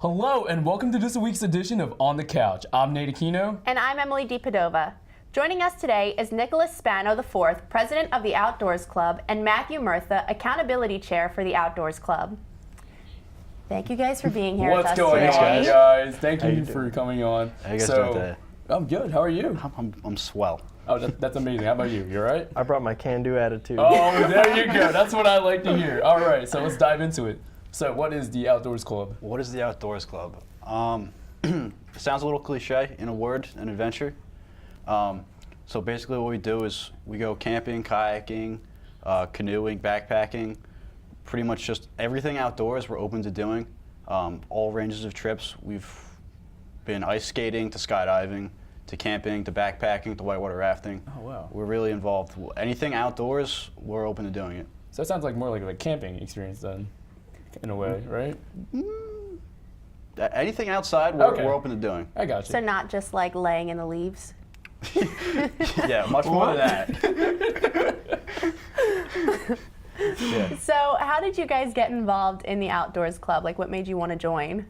Hello and welcome to this week's edition of On the Couch. I'm Nate Aquino. And I'm Emily DiPadova. Joining us today is Nicholas Spano IV, President of the Outdoors Club, and Matthew Murtha, Accountability Chair for the Outdoors Club. Thank you guys for being here with us today. What's going on, guys? Thank you for coming on. How you guys doing today? I'm good. How are you? I'm swell. Oh, that's amazing. How about you? You all right? I brought my can-do attitude. Oh, there you go. That's what I like to hear. All right, so let's dive into it. So what is the Outdoors Club? What is the Outdoors Club? It sounds a little cliche in a word, an adventure. So basically what we do is we go camping, kayaking, canoeing, backpacking, pretty much just everything outdoors we're open to doing. All ranges of trips. We've been ice skating to skydiving to camping to backpacking to whitewater rafting. Oh, wow. We're really involved. Anything outdoors, we're open to doing it. So it sounds like more like a camping experience then, in a way, right? Anything outside, Okay. we're open to doing. I got you. So not just like laying in the leaves? Yeah, much more than that. Yeah. So how did you guys get involved in the Outdoors Club? Like what made you want to join?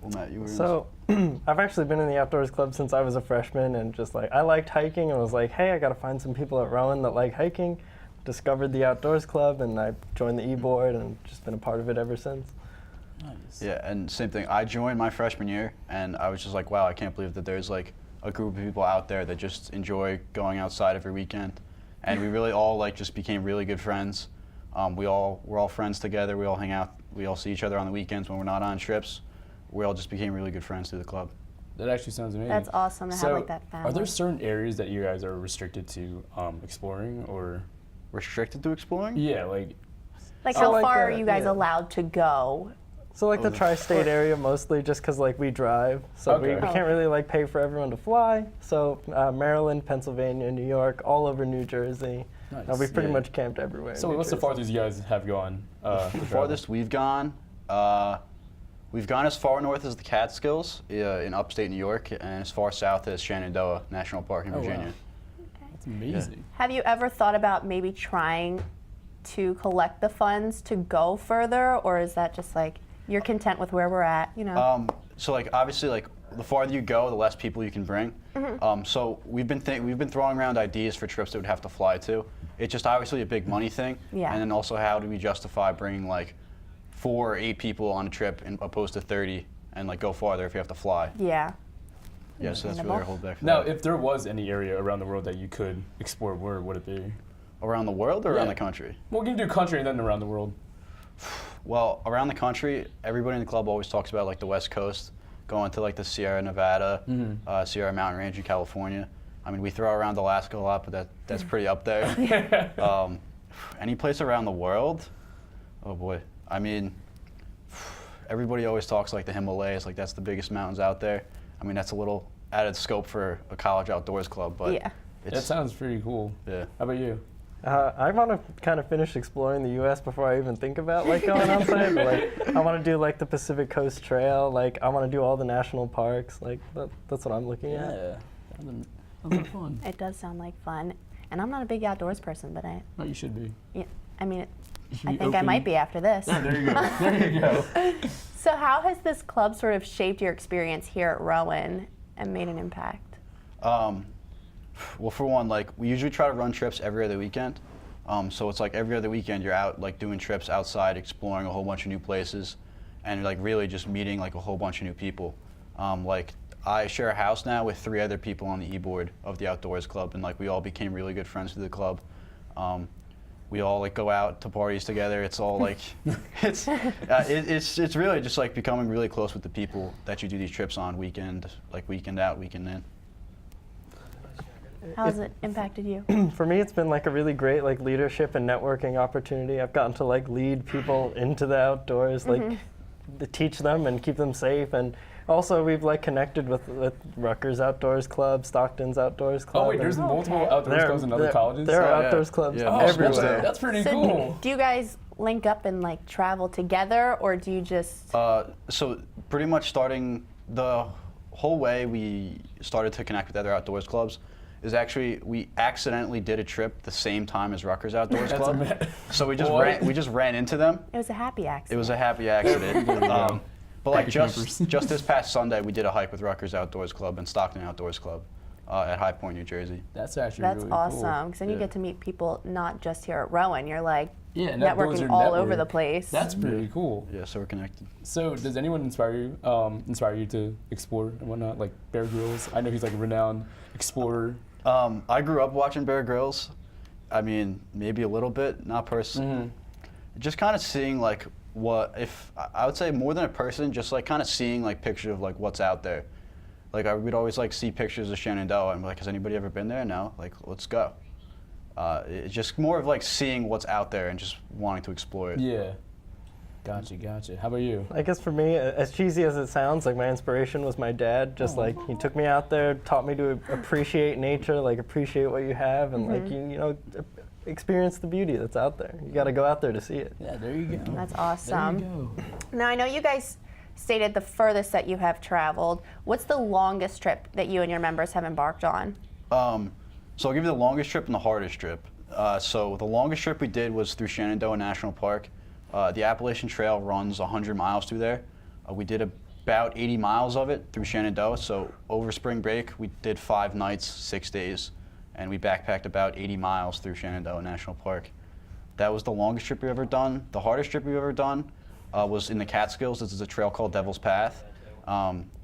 Well, Matt, you were So I've actually been in the Outdoors Club since I was a freshman, and just like I liked hiking and was like, hey, I got to find some people at Rowan that like hiking. Discovered the Outdoors Club and I joined the e-board and just been a part of it ever since. Nice. Yeah, and same thing. I joined my freshman year, and I was just like, wow, I can't believe that there's like a group of people out there that just enjoy going outside every weekend. And we really all like just became really good friends. We're all friends together. We all hang out. We all see each other on the weekends when we're not on trips. We all just became really good friends through the club. That actually sounds amazing. That's awesome to have like that family. Are there certain areas that you guys are restricted to exploring, or? Restricted to exploring? Yeah, like. Like So how like far are the- you guys yeah. allowed to go? So like the tri-state area mostly just because like we drive. So Okay. we can't really like pay for everyone to fly. So Maryland, Pennsylvania, New York, all over New Jersey. Nice. We've pretty Yeah. much camped everywhere. in So New what's the Jersey. farthest you guys have gone? The farthest we've gone as far north as the Catskills in upstate New York, and as far south as Shenandoah National Park in Oh, wow. Virginia. That's amazing. Have you ever thought about maybe trying to collect the funds to go further, or is that just like you're content with where we're at, you know? So like obviously like the farther you go, the less people you can bring. So we've been throwing around ideas for trips that would have to fly to. It's just obviously a big money thing. Yeah. And then also how do we justify bringing like 4 or 8 people on a trip opposed to 30 and like go farther if you have to fly? Yeah. Yeah, so that's really our hold back for Now, that. if there was any area around the world that you could explore, where would it be? Around the world or around Yeah. the country? Well, we can do country and then around the world. Well, around the country, everybody in the club always talks about like the West Coast, going to like the Sierra Nevada, Sierra Mountain Range in California. I mean, we throw around Alaska a lot, but that's pretty up there. Any place around the world? Oh boy. I mean, everybody always talks like the Himalayas, like that's the biggest mountains out there. I mean, that's a little added scope for a college outdoors club, but Yeah. That sounds pretty cool. Yeah. How about you? I want to kind of finish exploring the U.S. before I even think about like going outside. But, like I want to do like the Pacific Coast Trail. Like I want to do all the national parks. Like that's what I'm looking at. Yeah. That's fun. It does sound like fun. And I'm not a big outdoors person, but Oh, you should be. I mean, should I be think I open. might be after this. There you go. There you go. So how has this club sort of shaped your experience here at Rowan and made an impact? Well, for one, like we usually try to run trips every other weekend. So it's like every other weekend you're out like doing trips outside, exploring a whole bunch of new places, and like really just meeting like a whole bunch of new people. Like I share a house now with 3 other people on the e-board of the Outdoors Club, and like we all became really good friends through the club. We all like go out to parties together. It's all like it's really just like becoming really close with the people that you do these trips on weekend out, weekend in. How has it impacted you? For me, it's been like a really great like leadership and networking opportunity. I've gotten to like lead people into the outdoors, like to teach them and keep them safe. And also we've like connected with Rutgers Outdoors Club, Stockton's Outdoors Club. Oh wait, there's and multiple outdoors clubs in other colleges. There are yeah. outdoors clubs Yeah, Oh, everywhere. That's pretty So cool. do you guys link up and like travel together, or do you just? So pretty much starting the whole way we started to connect with other outdoors clubs is actually we accidentally did a trip the same time as Rutgers Outdoors That's Club. So we just What? ran into them. It was a happy accident. It was a happy accident. But like campers. just this past Sunday, we did a hike with Rutgers Outdoors Club and Stockton Outdoors Club at High Point, New Jersey. That's actually That's really awesome, cool. because then you Yeah. get to meet people not just here at Rowan. You're like Yeah, and that builds networking your all over network. the place. That's pretty cool. Yeah, so we're connected. So does anyone inspire you to explore and whatnot, like Bear Grylls? I know he's like a renowned explorer. I grew up watching Bear Grylls. I mean, maybe a little bit, not personally. Just kind of seeing like I would say more than a person, just like kind of seeing like pictures of like what's out there. Like we'd always like see pictures of Shenandoah and be like, has anybody ever been there? No, like let's go. It's just more of like seeing what's out there and just wanting to explore it. Yeah. Gotcha. How about you? I guess for me, as cheesy as it sounds, like my inspiration was my dad. Just like he took me out there, taught me to appreciate nature, like appreciate what you have, and like you know, experience the beauty that's out there. You got to go out there to see it. Yeah, there you go. That's There awesome. you go. Now, I know you guys stated the furthest that you have traveled. What's the longest trip that you and your members have embarked on? So I'll give you the longest trip and the hardest trip. So the longest trip we did was through Shenandoah National Park. The Appalachian Trail runs 100 miles through there. We did about 80 miles of it through Shenandoah. So over spring break, we did 5 nights, 6 days, and we backpacked about 80 miles through Shenandoah National Park. That was the longest trip we've ever done. The hardest trip we've ever done was in the Catskills. This is a trail called Devil's Path.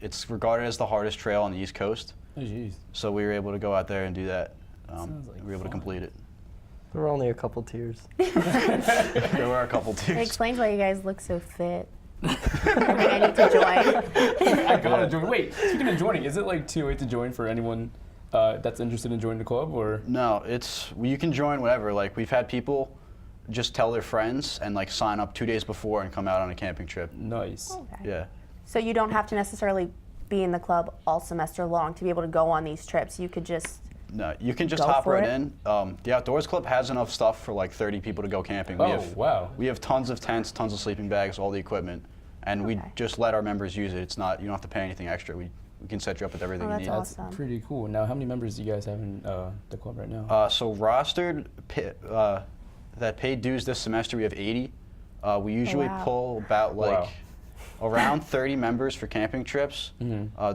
It's regarded as the hardest trail on the East Coast. Oh, jeez. So we were able to go out there and do that. Sounds like we were able to fun. complete it. There were only a couple tears. There were a couple It tears. explains why you guys look so fit. I think I need to join. I gotta join. Wait, speaking of joining, is it like too late to join for anyone that's interested in joining the club, or? No, you can join whatever. Like we've had people just tell their friends and like sign up 2 days before and come out on a camping trip. Nice. Okay. Yeah. So you don't have to necessarily be in the club all semester long to be able to go on these trips. You could just No, you can just Go hop for right it. in. The Outdoors Club has enough stuff for like 30 people to go camping. Oh, wow. We have tons of tents, tons of sleeping bags, all the equipment, and we Okay. just let our members use it. It's not, you don't have to pay anything extra. We can set you up with everything Oh, you that's need. awesome. That's pretty cool. Now, how many members do you guys have in the club right now? So rostered, that paid dues this semester, we have 80. We usually wow. pull about like Wow. around 30 members for camping trips.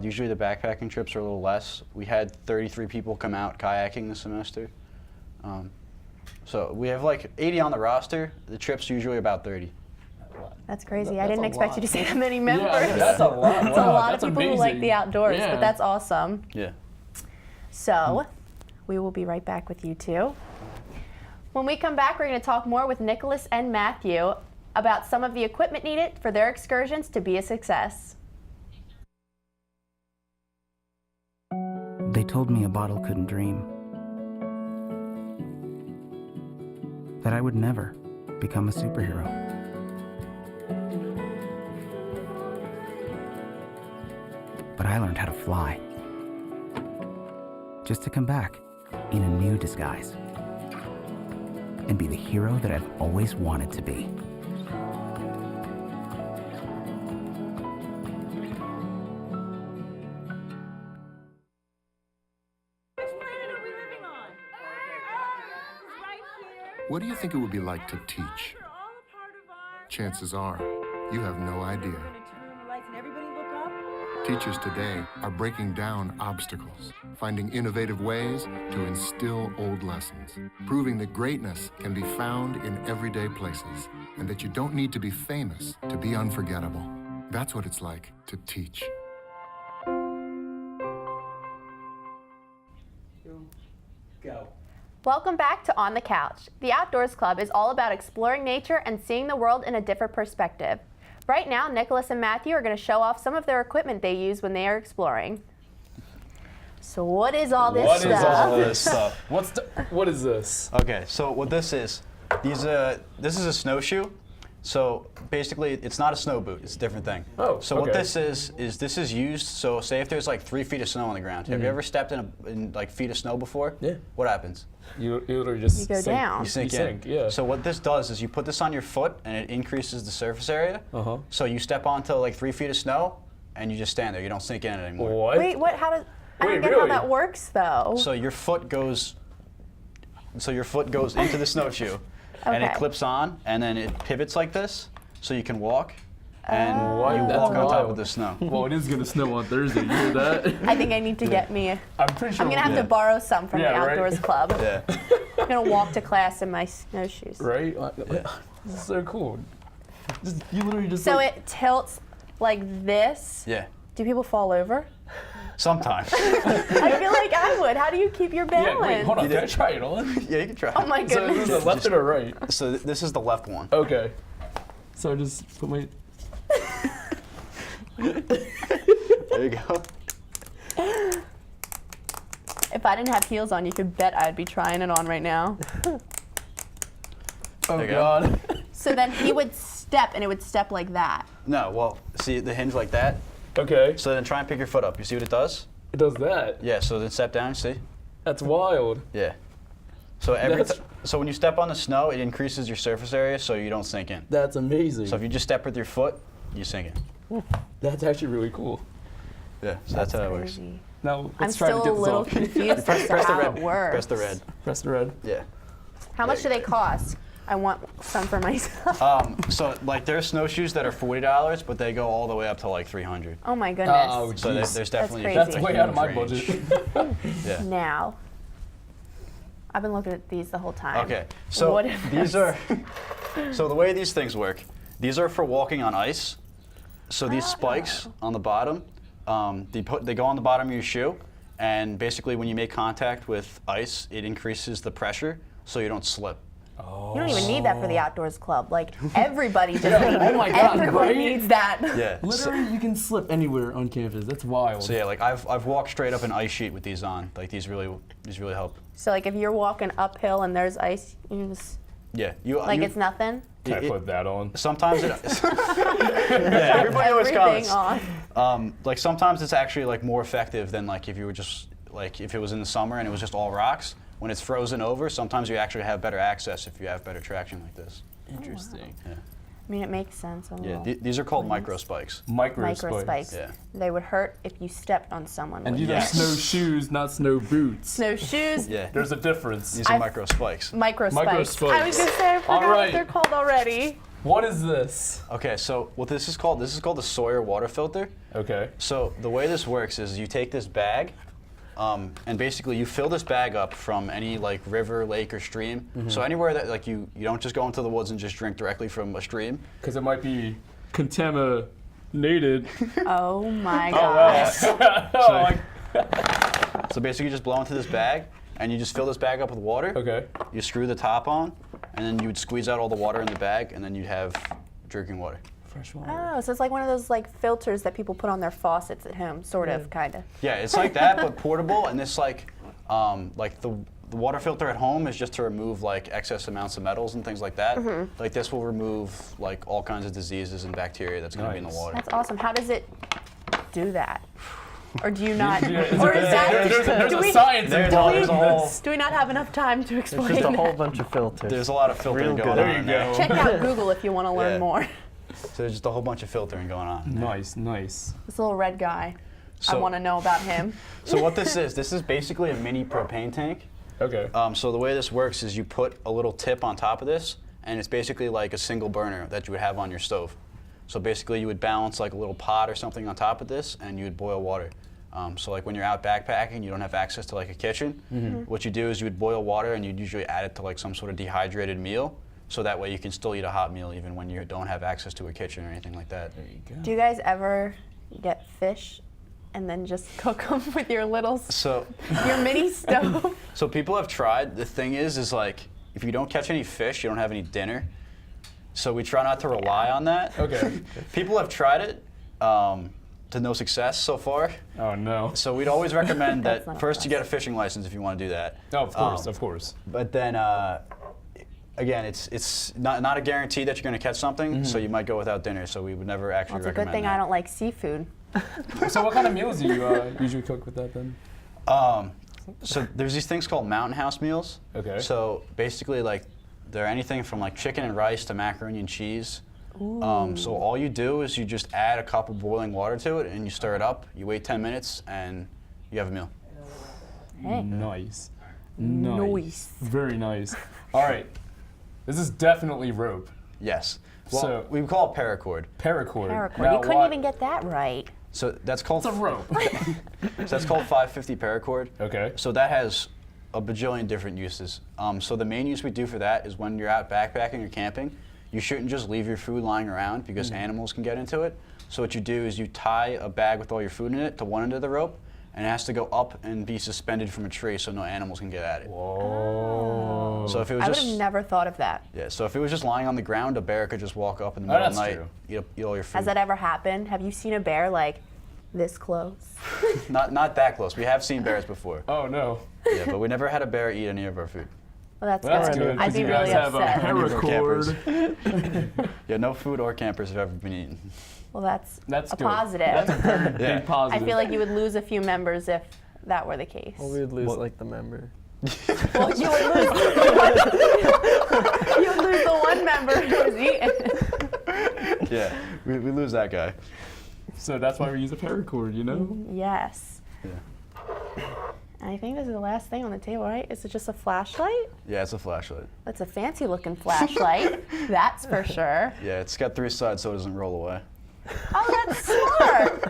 Usually the backpacking trips are a little less. We had 33 people come out kayaking this semester. So we have like 80 on the roster. The trip's usually about 30. That's crazy. That's I didn't a expect lot. you to say that many members. Yeah, that's a lot. That's a Wow, lot that's of people who like amazing. the outdoors, Yeah. but that's awesome. Yeah. So, we will be right back with you two. When we come back, we're going to talk more with Nicholas and Matthew about some of the equipment needed for their excursions to be a success. They told me a bottle couldn't dream. That I would never become a superhero. But I learned how to fly. Just to come back in a new disguise. And be the hero that I've always wanted to be. What do you think it would be like to teach? Chances are, you have no idea. Teachers today are breaking down obstacles, finding innovative ways to instill old lessons, proving that greatness can be found in everyday places, and that you don't need to be famous to be unforgettable. That's what it's like to teach. Go. Welcome back to On the Couch. The Outdoors Club is all about exploring nature and seeing the world in a different perspective. Right now, Nicholas and Matthew are going to show off some of their equipment they use when they are exploring. So what is all this What stuff? is all this stuff? What is this? Okay, so what this is a snowshoe. So basically, it's not a snow boot. It's a different thing. Oh, so what okay. this is used. So say if there's like 3 feet of snow on the ground. Have you ever stepped in like feet of snow before? Yeah. What happens? You literally just You go down. You sink You in. sink, yeah. So what this does is you put this on your foot and it increases the surface area. Uh-huh. So you step onto like 3 feet of snow and you just stand there. You don't sink in it anymore. What? Wait, what? How does? I don't Wait, get how really? that works, though. So your foot goes. So your foot goes into the snowshoe, and it Okay. clips on, and then it pivots like this, so you can walk. and What? you That's walk on top wild. of the snow. Well, it is gonna snow on Thursday. You hear that? I think I need to get me. I'm pretty sure. I'm gonna have Yeah. to borrow some from Yeah, the right. Outdoors Club. Yeah. I'm gonna walk to class in my snowshoes. Right? Yeah. This is so cool. You literally just. So like, it tilts like this. Yeah. Do people fall over? Sometimes. I feel like I would. How do you keep your balance? Yeah, wait, hold on. Can I try it on? Yeah, you can try. Oh my So goodness. is this the left or the right? So this is the left one. Okay. So I just put my. There you go. If I didn't have heels on, you could bet I'd be trying it on right now. Oh There you go. God. So then he would step, and it would step like that. No, well, see the hinge like that. Okay. So then try and pick your foot up. You see what it does? It does that. Yeah. So then step down. See? That's wild. Yeah. So That's- so when you step on the snow, it increases your surface area, so you don't sink in. That's amazing. So if you just step with your foot, you sink in. That's actually really cool. Yeah. So that's how it works. Crazy. Now I'm let's try to still get a this little off. confused as to Press the how red. it works. Press the red. Press the red. Yeah. How much do they cost? I want some for myself. So like there's snowshoes that are $40, but they go all the way up to like $300. Oh my goodness. Oh, So jeez. there's definitely crazy. That's a way out of my huge range. budget. Yeah. Now, I've been looking at these the whole time. Okay. So What is these this? are. So the way these things work, these are for walking on ice. So these spikes on the bottom, they go on the bottom of your shoe, and basically when you make contact with ice, it increases the pressure so you don't slip. You don't even need that for the Outdoors Club. Like, everybody just Oh my God, everyone right? needs that. Yeah. Literally, you can slip anywhere on campus. That's wild. So yeah, like I've walked straight up an ice sheet with these on. Like these really help. So, like, if you're walking uphill and there's ice, you just, Yeah. like, it's nothing. Can I it- put that on? Sometimes it. Yeah, everybody always Everything comments. on. Like sometimes it's actually like more effective than like if you were just like if it was in the summer and it was just all rocks. When it's frozen over, sometimes you actually have better access if you have better traction like this. Interesting. Yeah. I mean, it makes sense. A Yeah. little. These are called micro spikes. Micro Micro spikes. spikes. Yeah. They would hurt if you stepped on someone. And with these are Yes. snowshoes, not snow boots. snowshoes. Yeah. There's a difference. These are micro spikes. Micro spikes. Micro I was spikes. gonna say I forgot All what right. they're called already. What is this? Okay, so what this is called the Sawyer water filter. Okay. So the way this works is you take this bag, and basically you fill this bag up from any like river, lake, or stream. So anywhere that like you don't just go into the woods and just drink directly from a stream. Because it might be contaminated. Oh my Oh, gosh. wow. Oh, like- So basically you just blow into this bag, and you just fill this bag up with water. okay. You screw the top on, and then you would squeeze out all the water in the bag, and then you'd have drinking water. Fresh water. Oh, so it's like one of those like filters that people put on their faucets at home, sort of, kind of. Yeah, it's like that, but portable, and this like the water filter at home is just to remove like excess amounts of metals and things like that. Like this will remove like all kinds of diseases and bacteria that's going to be in the Nice. water. That's awesome. How does it do that? Or do you not? Yeah, Or is that? there's do a we- science There's involved a in whole- this. Do we not have enough time to It's explain just a whole that? bunch of filters. There's a lot of filtering Real going good. on. There you in there. go. Check out Google if you want to learn Yeah. more. So there's just a whole bunch of filtering going on. in there. Nice, nice. This little red guy. I So- want to know about him. So what this is basically a mini propane tank. Okay. So the way this works is you put a little tip on top of this, and it's basically like a single burner that you would have on your stove. So basically you would balance like a little pot or something on top of this, and you would boil water. So like when you're out backpacking, you don't have access to like a kitchen. What you do is you would boil water, and you'd usually add it to like some sort of dehydrated meal, so that way you can still eat a hot meal even when you don't have access to a kitchen or anything like that. There you go. Do you guys ever get fish and then just cook them with your little, So your mini stove? So people have tried. The thing is like if you don't catch any fish, you don't have any dinner. So we try not to rely on that. Okay. People have tried it to no success so far. Oh no. So we'd always recommend That's that not first you us. get a fishing license if you want to do that. No, of course, of course. But then again, it's not a guarantee that you're going to catch something. So you might go without dinner. So we would never actually Well, it's a recommend good thing that. I don't like seafood. So what kind of meals do you usually cook with that then? So there's these things called mountain house meals. Okay. So basically, like, they're anything from like chicken and rice to macaroni and cheese. So all you do is you just add a cup of boiling water to it, and you stir it up. You wait 10 minutes, and you have a meal. Hey. Nice. Nice. Very nice. All right. This is definitely rope. Yes. Well, So we call it paracord. paracord. Paracord. Now, You couldn't why- even get that right. So that's called It's a rope. so that's called 550 paracord. Okay. So that has a bajillion different uses. So the main use we do for that is when you're out backpacking or camping, you shouldn't just leave your food lying around because animals can get into it. So what you do is you tie a bag with all your food in it to one end of the rope, and it has to go up and be suspended from a tree so no animals can get at it. Whoa. So if it was I would just have never thought of that. yeah, so if it was just lying on the ground, a bear could just walk up in the middle of the that's night, true. eat all your food. Has that ever happened? Have you seen a bear like this close? Not that close. We have seen bears before. Oh no. Yeah, but we never had a bear eat any of our food. Well, that's, Well, that's good. good. I'd 'cause be you guys really have a upset. paracord. Yeah, no food or campers have ever been eaten. Well, that's That's a good. positive. That's a very Yeah. big positive. I feel like you would lose a few members if that were the case. Well, we would lose like the member. Well, you would lose. You would lose the one member who was eaten. Yeah, we lose that guy. So that's why we use a paracord, you know? Yes. Yeah. I think this is the last thing on the table, right? Is it just a flashlight? Yeah, it's a flashlight. That's a fancy looking flashlight. That's for sure. Yeah, it's got 3 sides so it doesn't roll away. Oh, that's smart.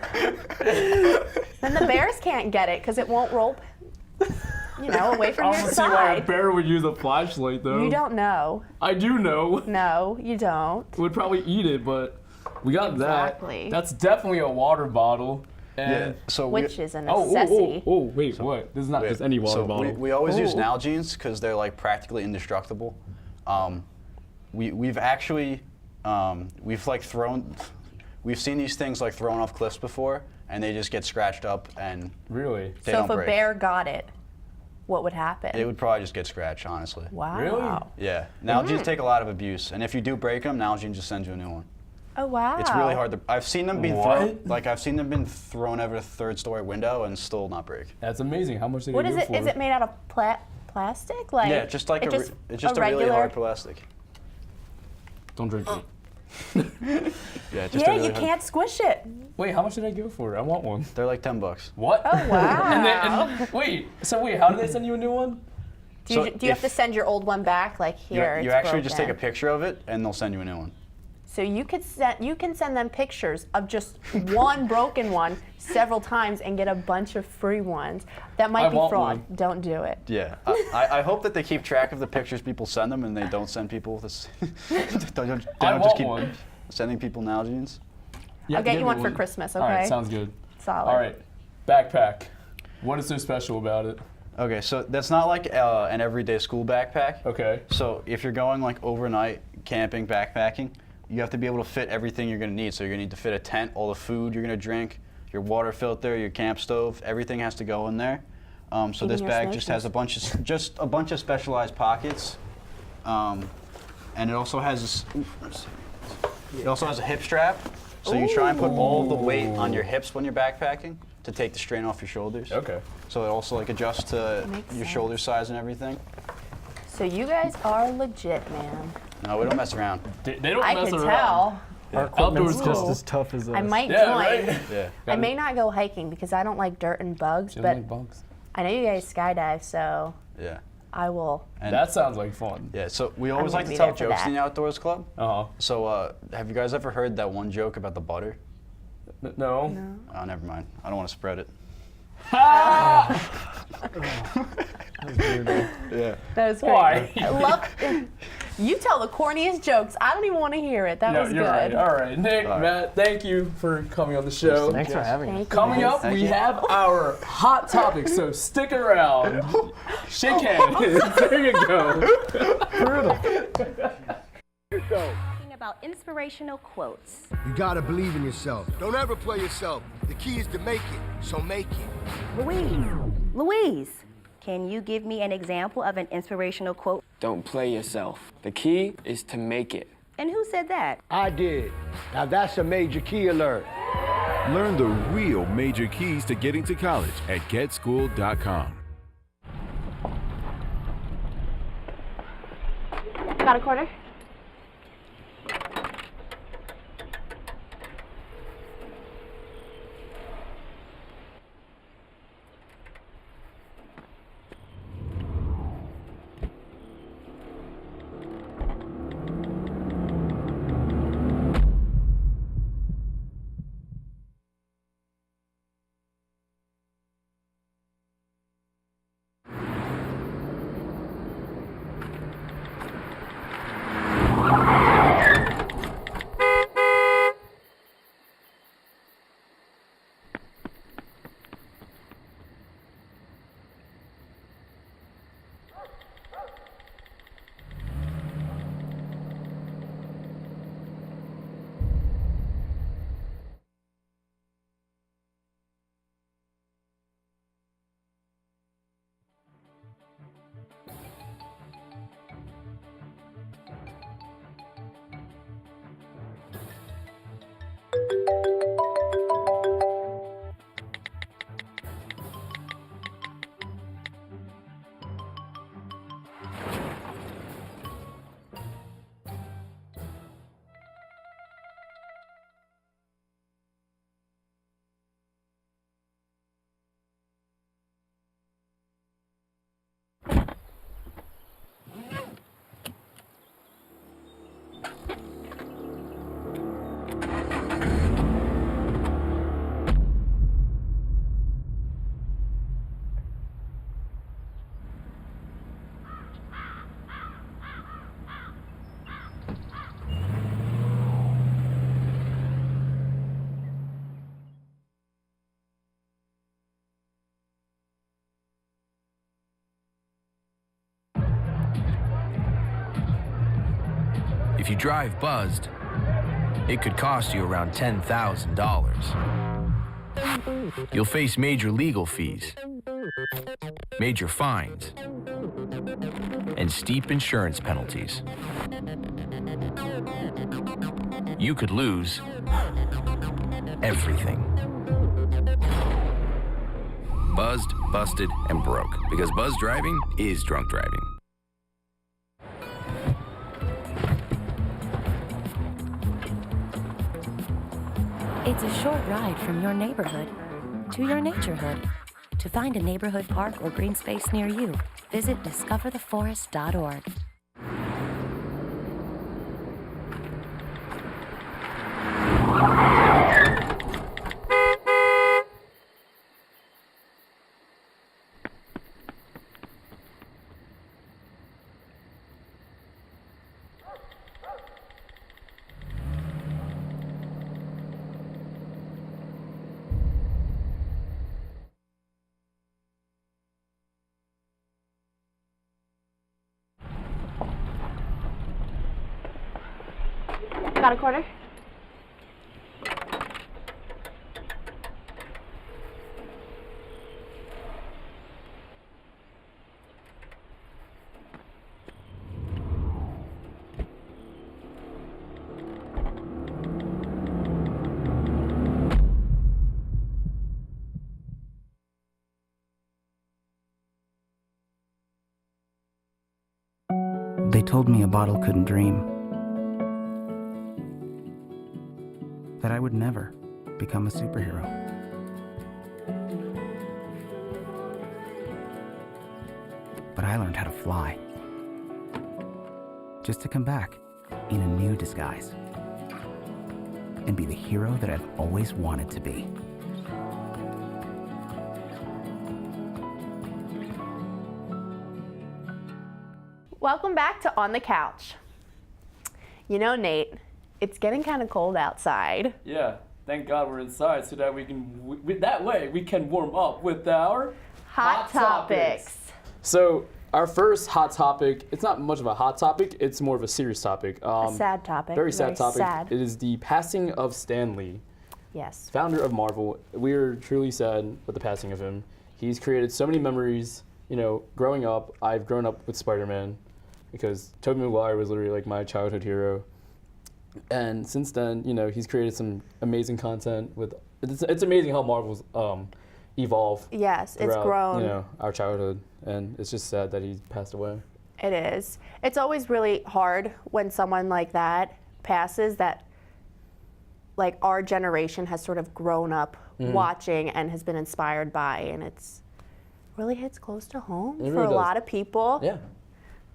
Then the bears can't get it because it won't roll, away from I your don't see why a side. bear would use a flashlight though. You don't know. I do know. No, you don't. Would probably eat it, but we got Exactly. that. That's definitely a water bottle. And So Which is a oh, necessity. wait, what? This is not just any water bottle. We always use Ooh. Nalgene's because they're like practically indestructible. We've actually we've seen these things like thrown off cliffs before, and they just get scratched up and Really? they So don't if a break. bear got it, what would happen? It would probably just get scratched, honestly. Wow. Really? Yeah, Nalgene's take a lot of abuse, and if you do break them, Nalgene just sends you a new one. Oh wow. It's really hard to. I've seen them being What? thrown. Like I've seen them been thrown over a 3rd-story window and still not break. That's amazing. How much did What it is go it? for? Is it made out of plastic? Like Yeah, just like it's it's just a really regular- hard plastic. Don't drink it. Yeah, just Yeah, a really you hard- can't squish it. Wait, how much did I go for? I want one. They're like $10. What? Oh wow. Wait, how do they send you a new one? do you, So do you have if- to send your old one back? Like here, You it's actually just take a broken. picture of it, and they'll send you a new one. So you can send them pictures of just one broken one several times and get a bunch of free ones. That might I be want fraud. one. Don't do it. Yeah, I hope that they keep track of the pictures people send them, and they don't send people this. don't I just want keep one. sending people Nalgene's. I'll get give you me one for Christmas, okay? All right, sounds good. Solid. All right, backpack. What is so special about it? Okay, so that's not like an everyday school backpack. Okay. So if you're going like overnight camping, backpacking, you have to be able to fit everything you're gonna need. So you're gonna need to fit a tent, all the food you're gonna drink, your water filter, your camp stove, everything has to go in there. So Even this your bag just has snowshoes. a bunch of specialized pockets, and it also has a hip strap. So you try and put all the weight on your hips when you're backpacking to take the strain off your shoulders. Okay. So it also like adjusts to Makes your sense. shoulder size and everything. So you guys are legit, man. No, we don't mess around. They don't I mess can around. tell. Our equipment's Outdoors just cool. as tough as us. I might Yeah, join. right? Yeah. I may not go hiking because I don't like dirt and bugs, She but doesn't like bugs. I know you guys skydive, so Yeah. I will. And That sounds like fun. yeah, so we always gonna like to be tell there for jokes that. in the Outdoors Club. Uh-huh. So have you guys ever heard that one joke about the butter? No. Oh, never mind. I don't want to spread it. Yeah. That was great. Why? I love. You tell the corniest jokes. I don't even want to hear it. That No, was you're good. right. All right, Nick, All right. Matt, thank you for coming on the show. Thanks for having us. Thank you, Coming guys. up, Thank we you. have our hot topic, so stick around. Shake hands. There you go. Talking about inspirational quotes. You gotta believe in yourself. Don't ever play yourself. The key is to make it, so make it. Louise, can you give me an example of an inspirational quote? Don't play yourself. The key is to make it. And who said that? I did. Now that's a major key alert. Learn the real major keys to getting to college at getschool.com. Got a quarter? If you drive buzzed, it could cost you around $10,000. You'll face major legal fees, major fines, and steep insurance penalties. You could lose everything. Buzzed, busted, and broke. Because buzz driving is drunk driving. It's a short ride from your neighborhood to your naturehood. To find a neighborhood park or green space near you, visit discovertheforest.org. Got a quarter? They told me a bottle couldn't dream. That I would never become a superhero. But I learned how to fly. Just to come back in a new disguise. And be the hero that I've always wanted to be. Welcome back to On the Couch. You know, Nate, it's getting kind of cold outside. Yeah, thank God we're inside so that we can warm up with our Hot Topics. So our first hot topic, it's not much of a hot topic, it's more of a serious topic. A sad topic. Very sad topic. Sad. It is the passing of Stan Lee. Yes. Founder of Marvel. We are truly sad with the passing of him. He's created so many memories, you know, growing up. I've grown up with Spider-Man because Tobey Maguire was literally like my childhood hero. And since then, you know, he's created some amazing content with, it's amazing how Marvel's evolve. Yes, throughout, it's grown. You know, our childhood, and it's just sad that he passed away. It is. It's always really hard when someone like that passes that, like, our generation has sort of grown up watching and has been inspired by, and it's really hits close to home for a lot of people. Yeah.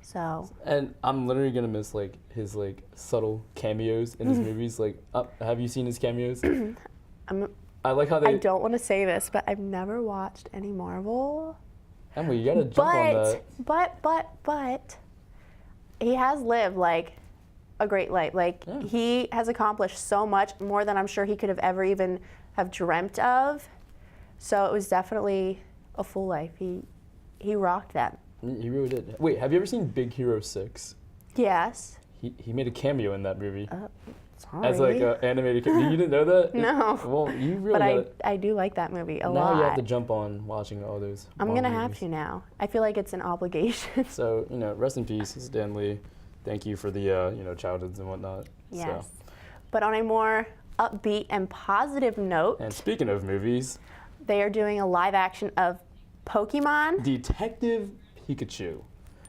So. And I'm literally gonna miss like his like subtle cameos in his movies. Like, have you seen his cameos? I like how they. I don't want to say this, but I've never watched any Marvel. Emily, you gotta jump on that. But, he has lived like a great life. Like he has accomplished so much more than I'm sure he could have ever even have dreamt of. So it was definitely a full life. He rocked that. He really did. Wait, have you ever seen Big Hero 6? Yes. He made a cameo in that movie. Sorry. As like an animated cameo. You didn't know that? No. Well, you really But I do like that movie a lot. Now you have to jump on watching all those. I'm going to have movies. to now. I feel like it's an obligation. So, you know, rest in peace, Stan Lee. Thank you for the, you know, childhoods and whatnot. Yes. So. But on a more upbeat and positive note. And speaking of movies. They are doing a live action of Pokemon. Detective Pikachu.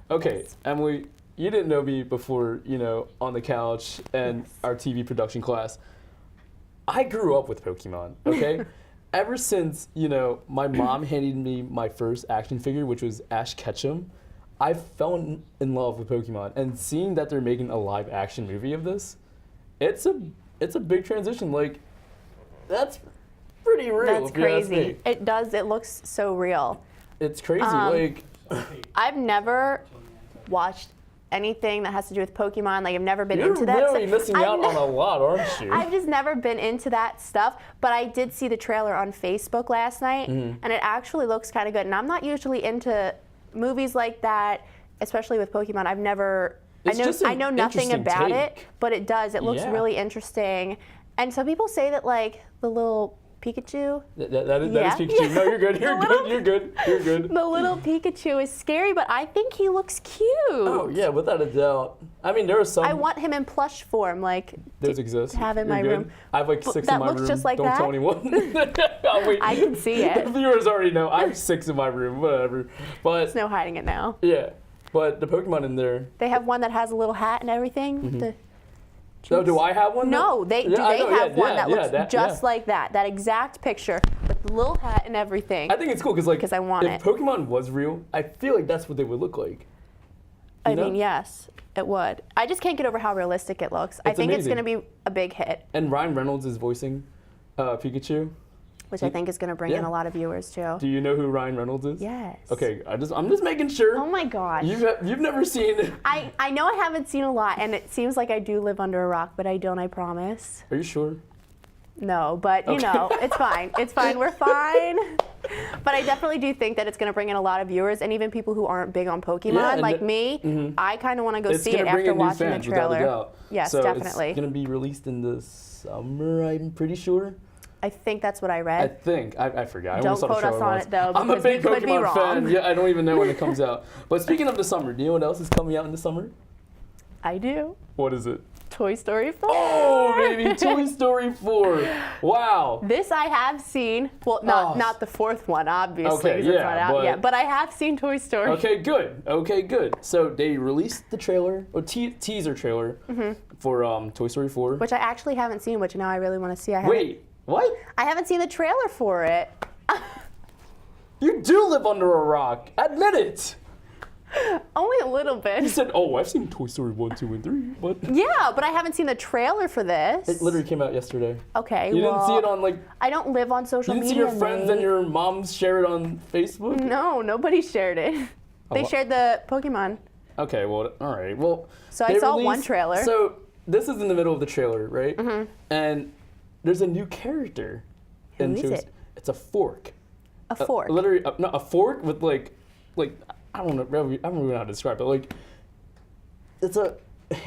Okay, Emily, you didn't know me before, you know, On the Couch and our TV production class. I grew up with Pokemon, okay? Ever since, you know, my mom handed me my first action figure, which was Ash Ketchum, I fell in love with Pokemon. And seeing that they're making a live action movie of this, it's a big transition. Like, that's pretty real. That's crazy. It does. It looks so real. It's crazy. Like, I've never watched anything that has to do with Pokemon. Like, I've never been You're into that. really missing out on a lot, aren't you? I've just never been into that stuff. But I did see the trailer on Facebook last night, and it actually looks kind of good. And I'm not usually into movies like that, especially with Pokemon. I've never It's just an I know nothing interesting about it, take. but it does. It looks Yeah. really interesting. And some people say that like the little Pikachu, That is Yeah. Pikachu. No, you're good. You're good. You're good. You're good. the little Pikachu is scary, but I think he looks cute. Oh yeah, without a doubt. I mean, there are some. I want him in plush form, like Those to exist. have in You're my good. room. I have like But 6 that in my looks room. just like Don't that? tell anyone. Oh, wait. I can see it. The viewers already know. I have 6 in my room. Whatever. But There's no hiding it now. yeah, but the Pokemon in there. They have one that has a little hat and everything. Mm-hmm. So do I have one? No, they Yeah, I know, have yeah, one yeah, that yeah, looks that- just yeah. like that exact picture with the little hat and everything. I think it's cool because like 'Cause I want if it. Pokemon was real, I feel like that's what they would look like. I You know? mean, yes, it would. I just can't get over how realistic it looks. I It's think it's amazing. going to be a big hit, And Ryan Reynolds is voicing Pikachu. which I think is going to bring in Yeah. a lot of viewers too. Do you know who Ryan Reynolds is? Yes. Okay, I'm just making sure. Oh my gosh. You've never seen. I know I haven't seen a lot, and it seems like I do live under a rock, but I don't, I promise. Are you sure? No, but you know, it's fine. It's fine. We're fine. But I definitely do think that it's going to bring in a lot of viewers, and even people who aren't big on Pokemon, Yeah, and like the- me. Mhm. I kind of want to go It's see gonna it bring after in new watching fans, the without a trailer. doubt. Yes, so definitely. It's gonna be released in the summer. I'm pretty sure. I think that's what I I read. think I forgot. I Don't only saw the quote us trailer on once. it, though, I'm a because big we could be Pokemon fan. wrong. Yeah, I don't even know when it comes out. But speaking of the summer, do you know what else is coming out in the summer? I do. What is it? Toy Story 4. Oh, baby, Toy Story 4. Wow. This I have seen. Well, not the fourth one, obviously, Okay, 'cause it's yeah, not out but- yet. But I have seen Toy Story. Okay, good. Okay, good. So they released the trailer, or teaser trailer, for Toy Story 4. Which I actually haven't seen, which now I really want to see. Wait, what? I haven't seen the trailer for it. You do live under a rock. Admit it. Only a little You bit. said, "Oh, I've seen Toy Story 1, 2, and 3," but Yeah, but I haven't seen the trailer for this. it literally came out yesterday. Okay, You well, didn't see it on like. I don't live on social You didn't see media. your friends Nate. and your moms share it on Facebook? No, nobody shared it. They wha- shared the Pokemon. Okay, well, all right. Well, So I they saw one trailer. So this is in the middle of the trailer, right? Mhm. And there's a new character. Who in is Toy- it? It's a fork. A fork. Literally, no, a fork with like I don't know. I don't really know how to describe it. Like, it's a.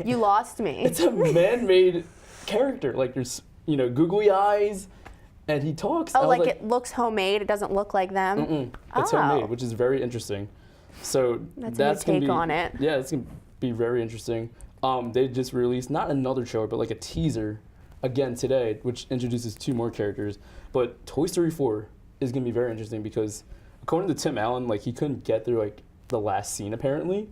You lost me. It's a man-made character. Like there's googly eyes, and he talks. I Oh, was like it looks homemade. It doesn't look like them. It's Oh. homemade, which is very interesting. So That's a new gonna take be, on it. Yeah, it's gonna be very interesting. They just released not another trailer, but like a teaser again today, which introduces 2 more characters. But Toy Story 4 is gonna be very interesting because according to Tim Allen, like he couldn't get through like the last scene apparently.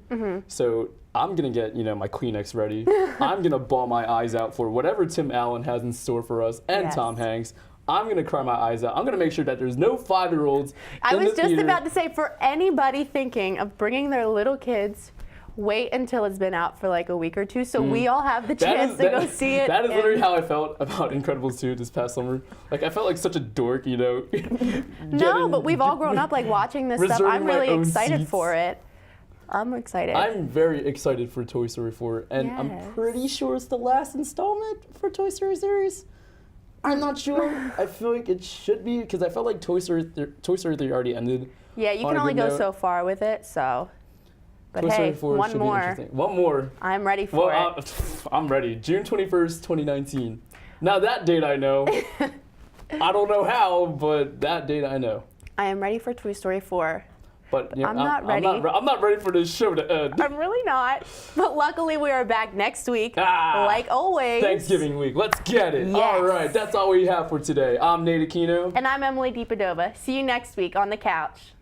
So I'm gonna get my Kleenex ready. I'm gonna bawl my eyes out for whatever Tim Allen has in store for us and Yes. Tom Hanks. I'm gonna cry my eyes out. I'm gonna make sure that there's no 5-year-olds. I in was the just theater. about to say, for anybody thinking of bringing their little kids, wait until it's been out for like a week or 2 so we all have the chance to go see it. That is literally and- how I felt about Incredibles 2 this past summer. Like I felt like such a dork, No, but we've all grown up like watching this stuff. reserving I'm my really own excited seats. for it. I'm excited. I'm very excited for Toy Story 4, and Yes. I'm pretty sure it's the last installment for Toy Story series. I'm not sure. I feel like it should be because I felt like Toy Story 3 already ended. Yeah, you on can a only good go note. so far with it, so. But Toy hey, Story 4 one should be more. interesting. One more. I'm ready for Well, it. I'm ready. June 21st, 2019. Now that date I know. I don't know how, but that date I know. I am ready for Toy Story 4. But yeah, I'm not ready. I'm not ready for this show to end. I'm really not. But luckily, we are back next week, Ah, like always. Thanksgiving week. Let's get it. Yes. All right, that's all we have for today. I'm Nate Aquino. And I'm Emily DiPadova. See you next week on the couch.